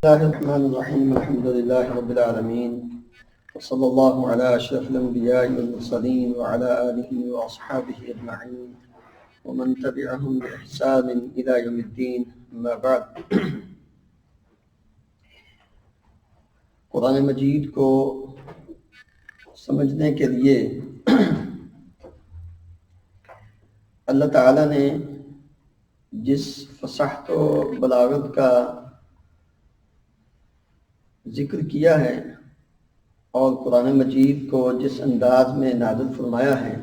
الله الرحمن الرحيم الحمد لله رب العالمين وصلى الله على أشرف الأنبياء والمرسلين وعلى آله وأصحابه أجمعين ومن تبعهم بإحسان إلى يوم الدين أما بعد. قرآن مجید کو سمجھنے کے لیے اللہ تعالیٰ نے جس فصاحت و بلاغت کا ذکر کیا ہے اور قرآن مجید کو جس انداز میں نازل فرمایا ہے،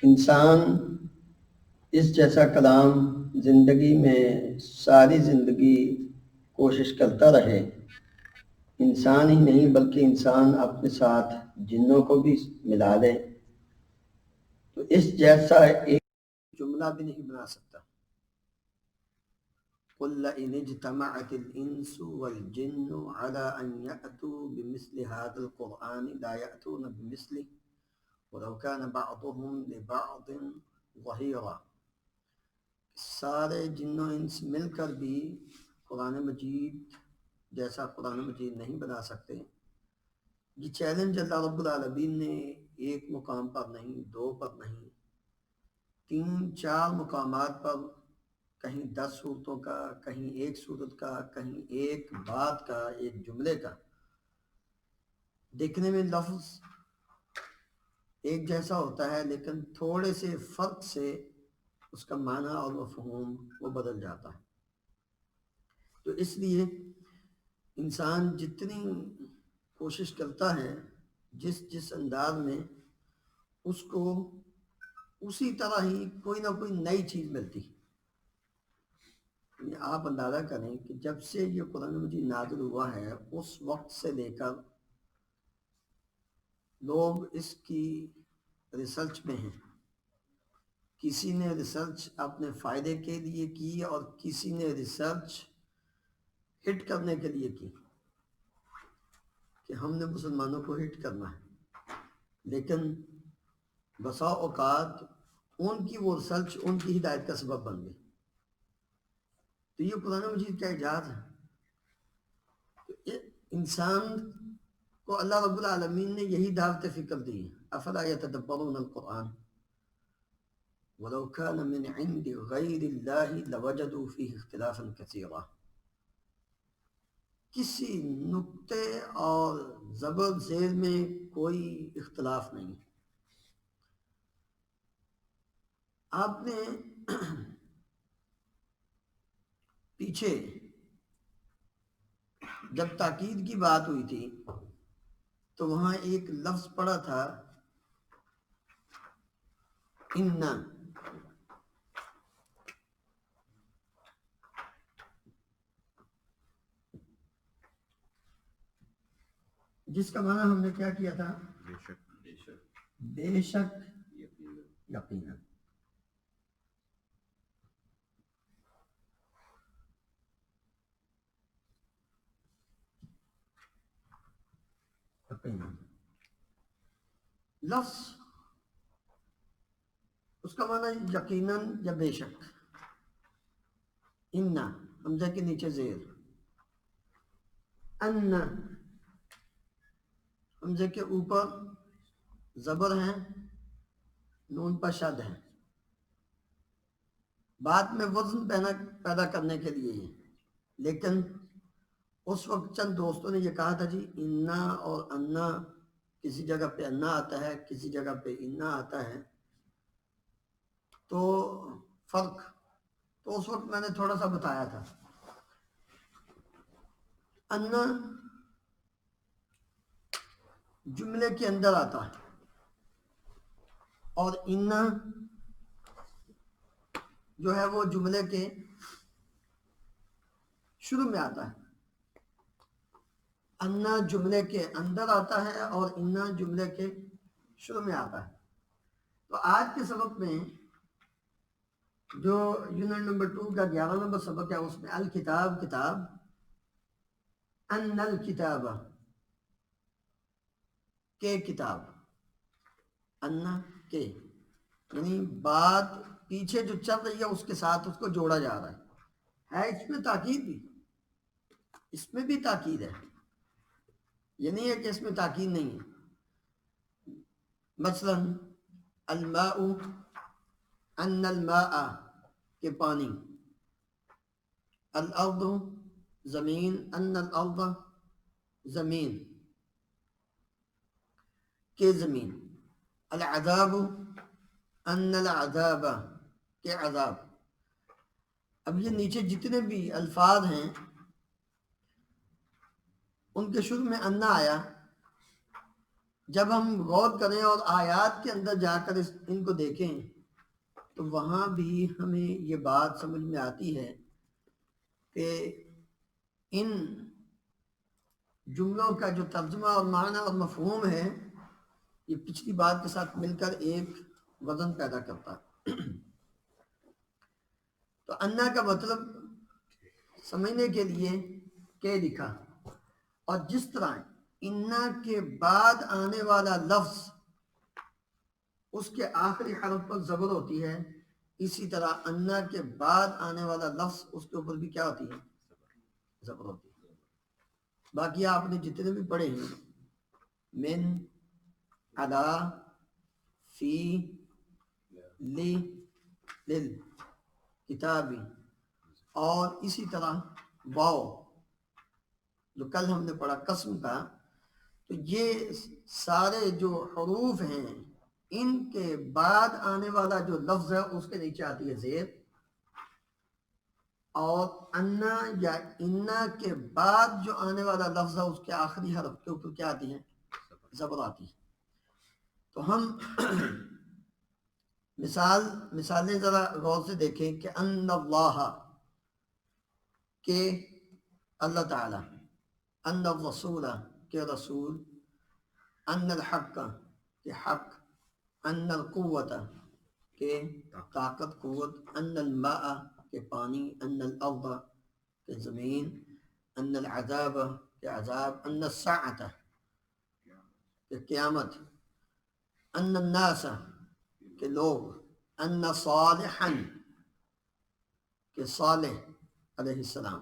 انسان اس جیسا کلام زندگی میں ساری زندگی کوشش کرتا رہے، انسان ہی نہیں بلکہ انسان اپنے ساتھ جنوں کو بھی ملا لے تو اس جیسا ایک جملہ بھی نہیں بنا سکتا. قُلْ لَئِنِ اجْتَمَعَتِ الْإِنسُ وَالْجِنُّ عَلَىٰ أَن يَأْتُوا بِمِثْلِ هَٰذَا الْقُرْآنِ لَا يَأْتُونَ بِمِثْلِهِ وَلَوْ كَانَ بَعْضُهُمْ لِبَعْضٍ ظَهِيرًا. سارے جن و انس مل کر بھی قرآن مجید جیسا قرآن مجید نہیں بنا سکتے. یہ چیلنج اللہ رب العالمین نے ایک مقام پر نہیں، دو پر نہیں، 3-4 مقامات پر، کہیں 10 صورتوں کا، کہیں ایک صورت کا، کہیں ایک بات کا، ایک جملے کا، دیکھنے میں لفظ ایک جیسا ہوتا ہے لیکن تھوڑے سے فرق سے اس کا معنی اور مفہوم وہ بدل جاتا ہے. تو اس لیے انسان جتنی کوشش کرتا ہے جس انداز میں، اس کو اسی طرح ہی کوئی نہ کوئی نئی چیز ملتی. یعنی آپ اندازہ کریں کہ جب سے یہ قرآن مجید نازل ہوا ہے اس وقت سے لے کر لوگ اس کی ریسرچ میں ہیں. کسی نے ریسرچ اپنے فائدے کے لیے کی اور کسی نے ریسرچ ہٹ کرنے کے لیے کی کہ ہم نے مسلمانوں کو ہٹ کرنا ہے. لیکن بسا اوقات ان کی وہ ریسرچ ان کی ہدایت کا سبب بن گئی. تو یہ قرآن مجید کا اعجاز ہے. تو انسان کو اللہ رب العالمین نے یہی دعوت فکر دی ہے. افلا یتدبرون القرآن ولو كان من عند غیر اللہ لوجدوا فیہ اختلافا کثیرا. کسی نقطے اور زبر زیر میں کوئی اختلاف نہیں. آپ نے پیچھے جب تاکید کی بات ہوئی تھی تو وہاں ایک لفظ پڑا تھا اِنَّا، جس کا معنی ہم نے کیا کیا تھا؟ بے شک، یقینا. لفظ اس کا معنی یقیناً یا بے شک. اِنَّا حمزہ کے نیچے زیر، اَنَّ حمزے کے اوپر زبر ہیں، نون پر شد ہے. بعد میں وزن پیدا کرنے کے لیے یہ، لیکن اس وقت چند دوستوں نے یہ کہا تھا جی انا اور انا، کسی جگہ پہ انا آتا ہے کسی جگہ پہ انا آتا ہے، تو فرق. تو اس وقت میں نے تھوڑا سا بتایا تھا انا جملے کے اندر آتا ہے اور انا جو ہے وہ جملے کے شروع میں آتا ہے. انا جملے کے اندر آتا ہے اور انا جملے کے شروع میں آتا ہے. تو آج کے سبق میں جو یونٹ نمبر 2 کا 11 نمبر سبق ہے اس میں الکتاب، کتاب، ان الکتاب کے، کتاب، ان کے، یعنی بات پیچھے جو چل رہی ہے اس کے ساتھ اس کو جوڑا جا رہا ہے. ہے اس میں تاکید بھی، اس میں بھی تاکید ہے، یہ نہیں ہے کہ اس میں تاکید نہیں ہے۔ مثلا الماء، ان الماء کہ پانی، الارض زمین، ان الارض زمین کہ زمین، العذاب ان العذاب کہ عذاب۔ اب یہ نیچے جتنے بھی الفاظ ہیں ان کے شروع میں انا آیا، جب ہم غور کریں اور آیات کے اندر جا کر ان کو دیکھیں تو وہاں بھی ہمیں یہ بات سمجھ میں آتی ہے کہ ان جملوں کا جو ترجمہ اور معنی اور مفہوم ہے یہ پچھلی بات کے ساتھ مل کر ایک وزن پیدا کرتا ہے۔ تو انا کا مطلب سمجھنے کے لیے کہ لکھا، اور جس طرح انا کے بعد آنے والا لفظ اس کے آخری حرف پر زبر ہوتی ہے، اسی طرح انا کے بعد آنے والا لفظ اس کے اوپر بھی کیا ہوتی ہے؟ زبر ہوتی ہے۔ باقی آپ نے جتنے بھی پڑھے ہیں، من، علا، فی، لی، لل، کتابی، اور اسی طرح واو جو کل ہم نے پڑھا قسم کا، تو یہ سارے جو حروف ہیں ان کے بعد آنے والا جو لفظ ہے اس کے نیچے آتی ہے زیر، اور انا یا انا کے بعد جو آنے والا لفظ ہے اس کے آخری حرف کے اوپر کیا آتی ہے؟ زبر آتی ہے۔ تو ہم مثالیں ذرا غور سے دیکھیں کہ ان اللہ کہ اللہ تعالی، ان الرسول کہ رسول، ان الحق کہ حق، ان القوت کہ طاقت قوت، ان الماء کہ پانی، ان الارض کہ زمین، ان العذاب کہ عذاب، ان الساعۃ کہ قیامت، ان الناس کہ لوگ، ان صالحا کہ صالح علیہ السلام،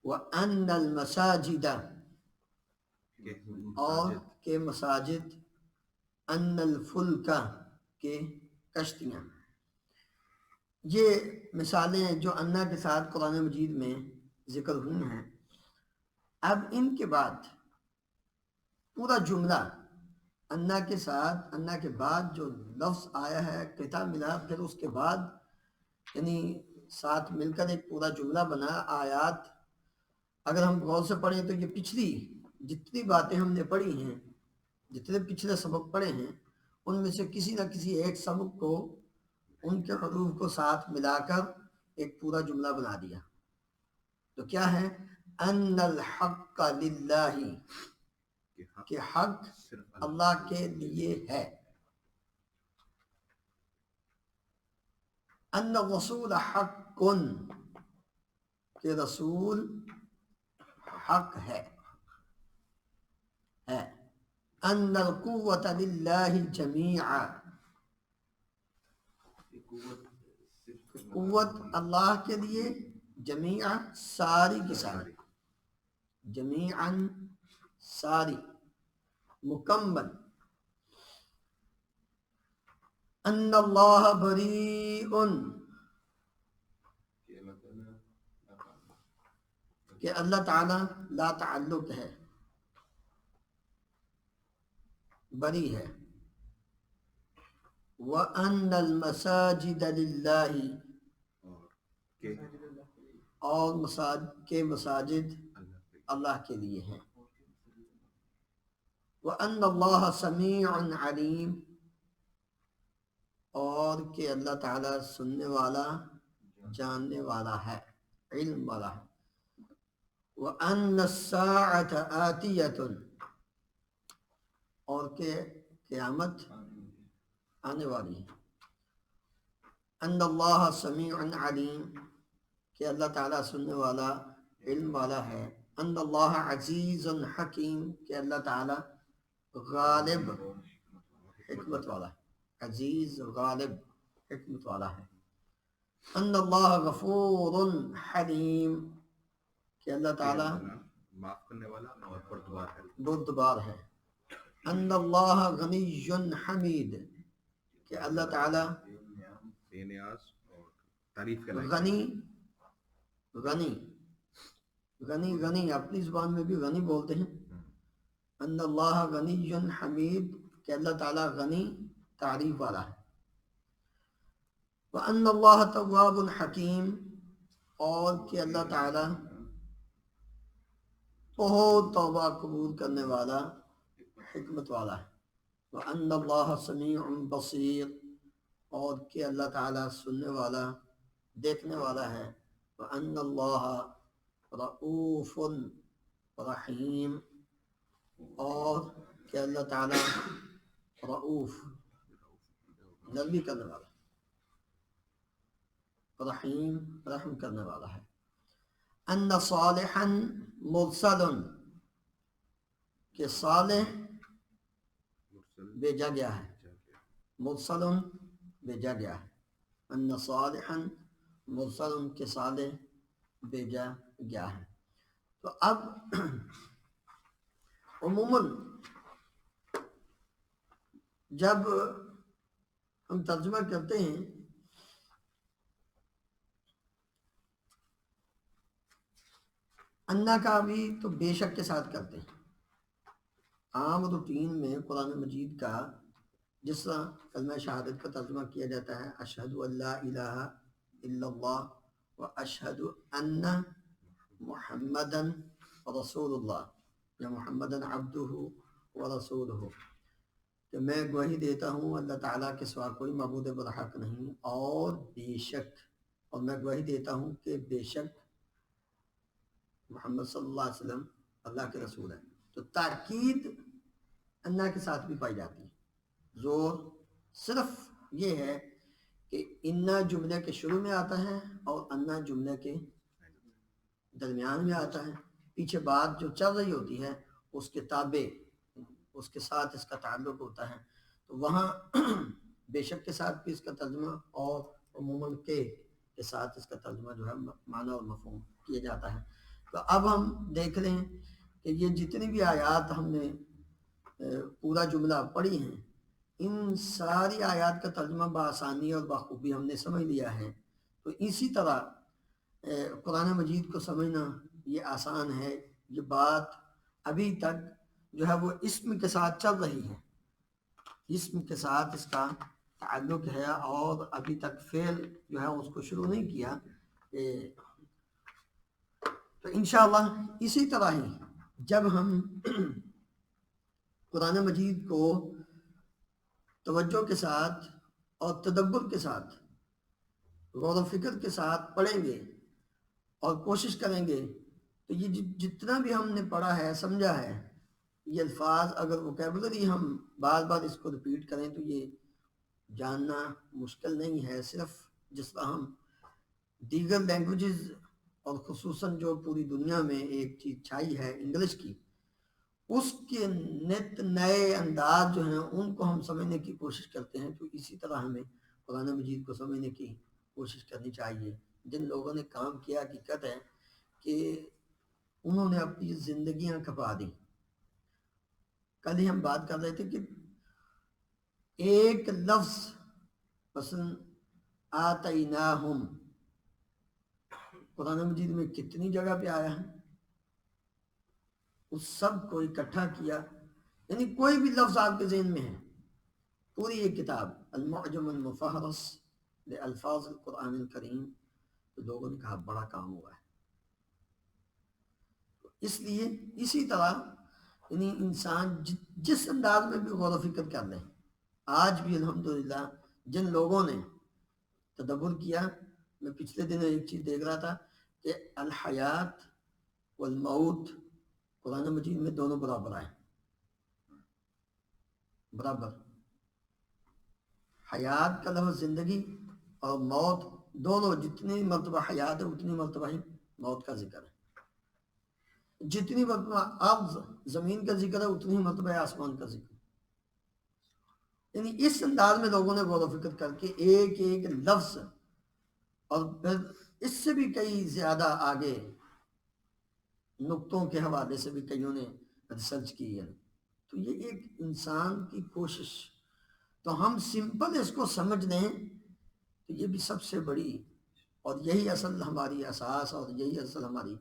وان المساجد اور کہ مساجد، ان الفلک کہ کشتیاں۔ یہ مثالیں جو انا کے ساتھ قرآن مجید میں ذکر ہوئی ہیں۔ اب ان کے بعد پورا جملہ انا کے ساتھ، انا کے بعد جو لفظ آیا ہے قطع ملا، پھر اس کے بعد یعنی ساتھ مل کر ایک پورا جملہ بنا آیات۔ اگر ہم غور سے پڑھیں تو یہ پچھلی جتنی باتیں ہم نے پڑھی ہیں، جتنے پچھلے سبق پڑھے ہیں، ان میں سے کسی نہ کسی ایک سبق کو ان کے حروف کو ساتھ ملا کر ایک پورا جملہ بنا دیا۔ تو کیا ہے؟ ان الحق للہ کہ حق اللہ کے لیے ہے، ان الرسول حق کہ رسول حق ہے، ان القوت للہ جمیعا قوت اللہ کے لیے، جمیعا ساری کی ساری، جمیعا ساری مکمل، ان اللہ بریء کہ اللہ تعالی لا تعلق ہے، بری ہے، وَأَنَّ الْمَسَاجِدَ لِلَّهِ اور مساجد اللہ کے لیے ہیں، وَأَنَّ اللَّهَ سَمِيعٌ عَلِيمٌ اور کہ اللہ تعالیٰ سننے والا، جاننے والا ہے، علم والا ہے، وَأَنَّ السَّاعَةَ آتِيَةٌ اور کہ قیامت آنے والی ہے، ان اللہ سمیع علیم کہ اللہ تعالیٰ سننے والا، علم والا ہے، ان اللہ عزیز حکیم کہ اللہ تعالیٰ غالب حکمت والا ہے، عزیز غالب حکمت والا ہے۔ ان اللہ غفور حلیم، کہ اللہ تعالیٰ معاف کرنے والا اور بردبار ہے. بردبار ہے. ان اللہ غنی حمید، کہ اللہ تعالیٰ بے نیاز اور تعریف کے لائق. غنی غنی غنی غنی اپنی زبان میں بھی غنی بولتے ہیں. ان اللہ غنی حمید، کہ اللہ تعالیٰ غنی تعریف والا ہے. وَأَنَّ اللَّهَ تَوَّابٌ حَكِيمٌ، اور کہ اللہ تعالیٰ بہت توبہ قبول کرنے والا، حکمت والا ہے. وَأَنَّ اللَّهَ سَمِيعٌ بَصِيرٌ، اور کہ اللہ تعالیٰ سننے والا، دیکھنے والا ہے. وَأَنَّ اللَّهَ رَؤُوفٌ رحیم، اور کہ اللہ تعالیٰ رؤوف نرمی کرنے والا، رحیم رحم کرنے والا ہے. ان صالحا مرسل، کہ صالح بھیجا گیا ہے، مرسل بھیجا گیا ہے. ان صالحا مرسل، کہ صالح بھیجا گیا ہے. تو اب عموماً جب ہم ترجمہ کرتے ہیں انا کا بھی تو بے شک کے ساتھ کرتے ہیں. عام روٹین میں قرآن مجید کا جس طرح کلمہ شہادت کا ترجمہ کیا جاتا ہے اشہد ان لا الہ الا اللہ و اشہد ان محمدن رسول اللہ، یا محمدن عبدہ و رسولہ، کہ میں گواہی دیتا ہوں اللہ تعالیٰ کے سوا کوئی معبود برحق نہیں، اور بے شک، اور میں گواہی دیتا ہوں کہ بے شک محمد صلی اللہ علیہ وسلم اللہ کے رسول ہیں. تو تاکید انا کے ساتھ بھی پائی جاتی ہے. زور صرف یہ ہے کہ انا جملے کے شروع میں آتا ہے اور انا جملے کے درمیان میں آتا ہے. پیچھے بات جو چل رہی ہوتی ہے اس کے تابع، اس کے ساتھ اس کا تعلق ہوتا ہے. تو وہاں بے شک کے ساتھ بھی اس کا ترجمہ، اور عموماً کے ساتھ اس کا ترجمہ جو ہے معنی اور مفہوم کیا جاتا ہے. تو اب ہم دیکھ لیں کہ یہ جتنی بھی آیات ہم نے پورا جملہ پڑھی ہیں، ان ساری آیات کا ترجمہ بآسانی اور بخوبی ہم نے سمجھ لیا ہے. تو اسی طرح قرآن مجید کو سمجھنا یہ آسان ہے. یہ بات ابھی تک جو ہے وہ اسم کے ساتھ چل رہی ہے، اسم کے ساتھ اس کا تعلق ہے، اور ابھی تک فعل جو ہے اس کو شروع نہیں کیا. تو انشاءاللہ اسی طرح ہی جب ہم قرآن مجید کو توجہ کے ساتھ اور تدبر کے ساتھ، غور و فکر کے ساتھ پڑھیں گے اور کوشش کریں گے، تو یہ جتنا بھی ہم نے پڑھا ہے، سمجھا ہے، یہ الفاظ اگر ووکیبلری ہم بار بار اس کو ریپیٹ کریں تو یہ جاننا مشکل نہیں ہے. صرف جس طرح ہم دیگر لینگویجز اور خصوصاً جو پوری دنیا میں ایک چیز چھائی ہے انگلش کی، اس کے نت نئے انداز جو ہیں ان کو ہم سمجھنے کی کوشش کرتے ہیں. تو اسی طرح ہمیں قرآن مجید کو سمجھنے کی کوشش کرنی چاہیے. جن لوگوں نے کام کیا حقیقت ہے کہ انہوں نے اپنی زندگیاں کھپا دیں. کل ہی ہم بات کر رہے تھے کہ ایک لفظ مثلا آتیناہم قرآن مجید میں کتنی جگہ پہ آیا ہے، اس سب کو اکٹھا کیا. یعنی کوئی بھی لفظ آپ کے ذہن میں ہے، پوری یہ کتاب المعجم المفہرس لالفاظ القرآن الکریم، تو لوگوں نے کہا بڑا کام ہوا ہے. اس لیے اسی طرح یعنی انسان جس انداز میں بھی غور و فکر کر لیں، آج بھی الحمدللہ جن لوگوں نے تدبر کیا، میں پچھلے دن ایک چیز دیکھ رہا تھا کہ الحیات والموت قرآن مجید میں دونوں برابر آئے، برابر. حیات کا لفظ زندگی اور موت دونوں، جتنی مرتبہ حیات ہے اتنی مرتبہ ہی موت کا ذکر ہے. جتنی مرتبہ ارض زمین کا ذکر ہے اتنی ہی مرتبہ آسمان کا ذکر. یعنی اس انداز میں لوگوں نے غور و فکر کر کے ایک ایک لفظ اور پھر اس سے بھی کئی زیادہ آگے نقطوں کے حوالے سے بھی کئیوں نے ریسرچ کی ہے. تو یہ ایک انسان کی کوشش، تو ہم سمپل اس کو سمجھ لیں تو یہ بھی سب سے بڑی، اور یہی اصل ہماری اساس اور یہی اصل ہماری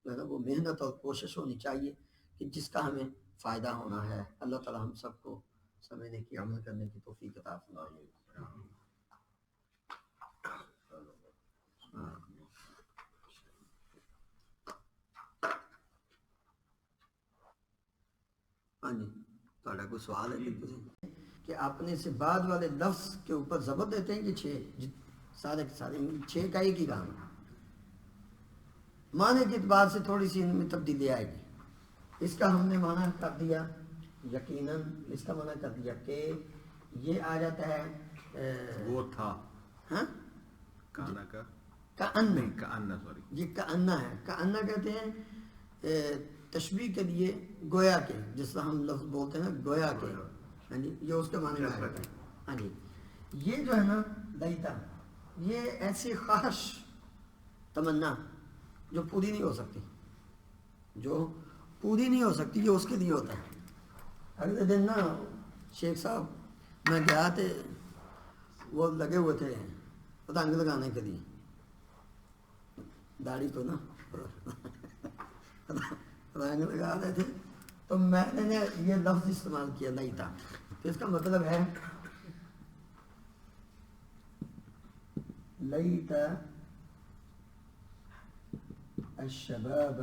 جو ہے نا وہ محنت اور کوشش ہونی چاہیے کہ جس کا ہمیں فائدہ ہونا ہے. اللہ تعالی ہم سب کو سمجھنے کی، عمل کرنے کی توفیق عطا فرمائے. ہاں جی، تھوڑا کوئی سوال ہے کہ اپنے سے بعد والے لفظ کے اوپر ضبط دیتے ہیں کہ سارے کے سارے 6 کا ایک ہی کام ہے. معنی کے اعتبار سے تھوڑی سی ان میں تبدیلی آئے گی. اس کا ہم نے معنی کر دیا یقیناً، اس کا معنی کر دیا کہ یہ آ جاتا ہے وہ تھا ہاں کانا کا کأن، نہیں کأن سوری یہ کأنہ ہے. کأنہ کہتے ہیں تشبیہ کے لیے گویا کے، جس طرح ہم لفظ بولتے ہیں گویا کے. ہاں جی، یہ اس کے معنی میں آ جاتا ہے. ہاں جی، یہ جو ہے نا لیتا، یہ ایسی خواہش تمنا جو پوری نہیں ہو سکتی، جو پوری نہیں ہو سکتی، یہ اس کے لیے ہوتا ہے. اگلے دن نا شیخ صاحب میں گیا تھے، وہ لگے ہوئے تھے رنگ لگانے کے لیے داڑھی کو نا رنگ لگا رہے تھے. تو میں نے یہ لفظ استعمال کیا لیتا. تو اس کا مطلب ہے لیتا الشباب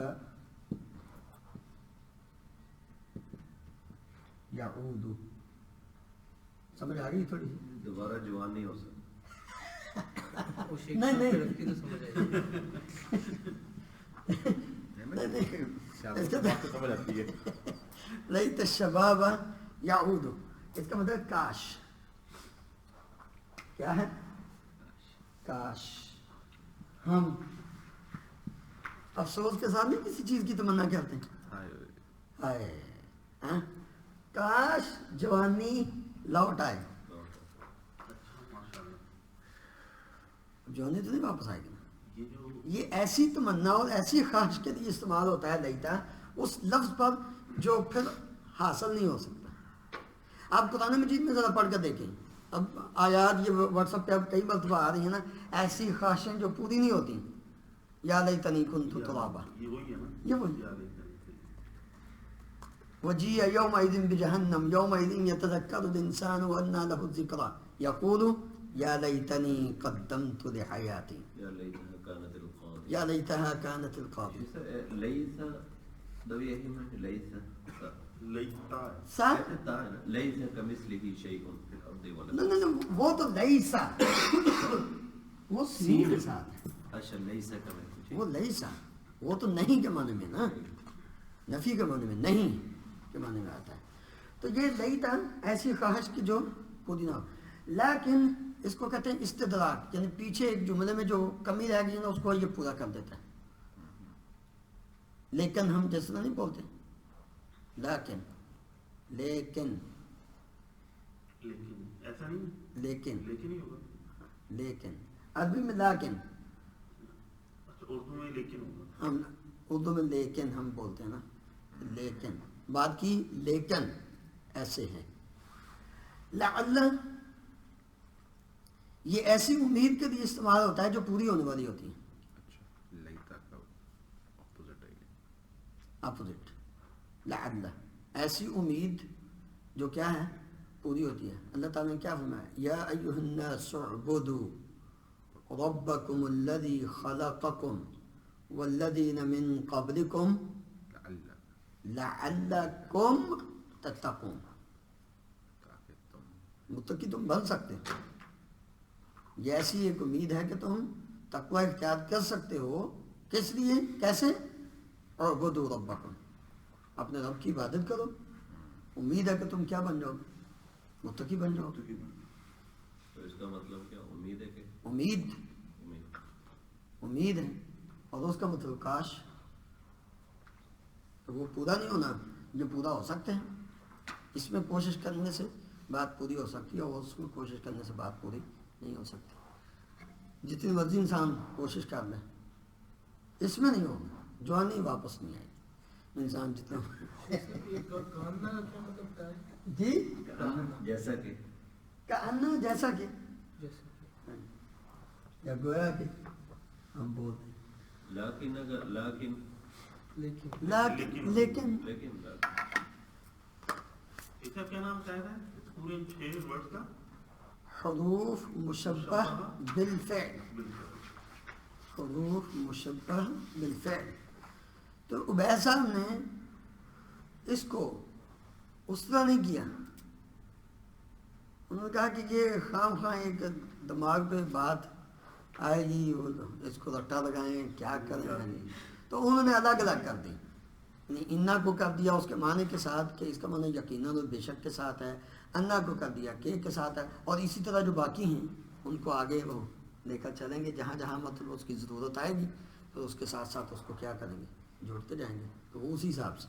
یعود. سمجھ آ گئی تھوڑی سی؟ دوبارہ جوان نہیں ہو سکتا. نہیں نہیں سمجھ آتی ہے. لیت الشباب یعود، اس کا مطلب کاش. کیا ہے؟ کاش ہم افسوس کے ساتھ نہیں کسی چیز کی تمنا کرتے ہیں. ہائے ہاں، کاش جوانی لوٹ آئے. جوانی تو نہیں واپس آئے گی نا. یہ ایسی تمنا اور ایسی خواہش کے لیے استعمال ہوتا ہے لیتا، اس لفظ پر جو پھر حاصل نہیں ہو سکتا. آپ قرآن مجید میں ذرا پڑھ کر دیکھیں. اب آیات یہ واٹس ایپ پہ اب کئی مرتبہ آ رہی ہیں نا، ایسی خواہشیں جو پوری نہیں ہوتی. یا لیتنی کنت ترابا، یہ وہی. وجیء یومئذ بجہنم یومئذ یتذکر الانسان وانى له الذکریٰ یقول یا لیتنی قدمت لحیاتی یا لیتہا کانت القاضیہ. نہیں وہ تو لیسا، وہ سین کے ساتھ ہے. وہ لیسا، وہ تو نہیں کے معنی میں نا، نفی کے معنی میں، نہیں کے معنی میں آتا ہے. تو یہ لیتا ایسی خواہش کی جو پوری نہ ہو. لیکن اس کو کہتے ہیں استدراک، یعنی پیچھے ایک جملے میں جو کمی رہ گئی نا اس کو یہ پورا کر دیتا ہے. لیکن ہم جس طرح نہیں بولتے لیکن لیکن ایسا نہیں، لیکن ہی ہوگا. لیکن عربی میں لیکن، اچھا اردو میں لیکن ہوگا. ہم اردو میں لیکن ہم بولتے ہیں نا، لیکن بات کی لیکن ایسے ہے. لعل یہ ایسی امید کے لیے استعمال ہوتا ہے جو پوری ہونے والی ہوتی ہے. اپوزٹ لعل، ایسی امید جو کیا ہے پوری ہوتی ہے. اللہ تعالیٰ نے کیا فرمایا؟ یا ایھا الناس اعبدوا ربکم الذی خلقکم والذین من قبلکم لعلکم تتقون. متقی تم بن سکتے ہو. یہ ایسی ایک امید ہے کہ تم تقوی اختیار کر سکتے ہو. کس لیے؟ کیسے؟ اعبدوا ربکم، اپنے رب کی عبادت کرو. امید ہے کہ تم کیا بن جاؤ گے؟ متقی بن جاؤ. تو اس کا مطلب کیا امید ہے کہ امید ہے، اور اس کا مطلب کاش. تو وہ پورا نہیں ہونا، یہ پورا ہو سکتے ہیں. اس میں کوشش کرنے سے بات پوری ہو سکتی ہے اور اس میں کوشش کرنے سے بات پوری نہیں ہو سکتی. جتنی مرضی انسان کوشش کر لے اس میں نہیں ہوگا، جوانی واپس نہیں آئے گی انسان جتنا جی جیسا کہ کہنا جیسا کہ یا گویا کہ ہم بولتے ہیں لیکن اگر لیکن لیکن اس کا کیا نام شاید ہے پورے 6 ورڈ کا؟ حروف مشبہ بالفعل، حروف مشبہ بالفعل. تو عبید صاحب نے اس کو اس طرح نہیں کیا. انہوں نے کہا کہ یہ خام خواہ ایک دماغ پہ بات آئے گی، اس کو رٹا لگائیں کیا کریں، تو انہوں نے الگ الگ کر دی. یعنی انا کو کر دیا اس کے معنی کے ساتھ کہ اس کا معنی یقیناً اور بے شک کے ساتھ ہے، انا کو کر دیا کہ کے ساتھ ہے، اور اسی طرح جو باقی ہیں ان کو آگے وہ لے کر چلیں گے جہاں جہاں مطلب اس کی ضرورت آئے گی تو اس کے ساتھ ساتھ اس کو کیا کریں گے، جوڑتے جائیں گے. تو وہ اسی حساب سے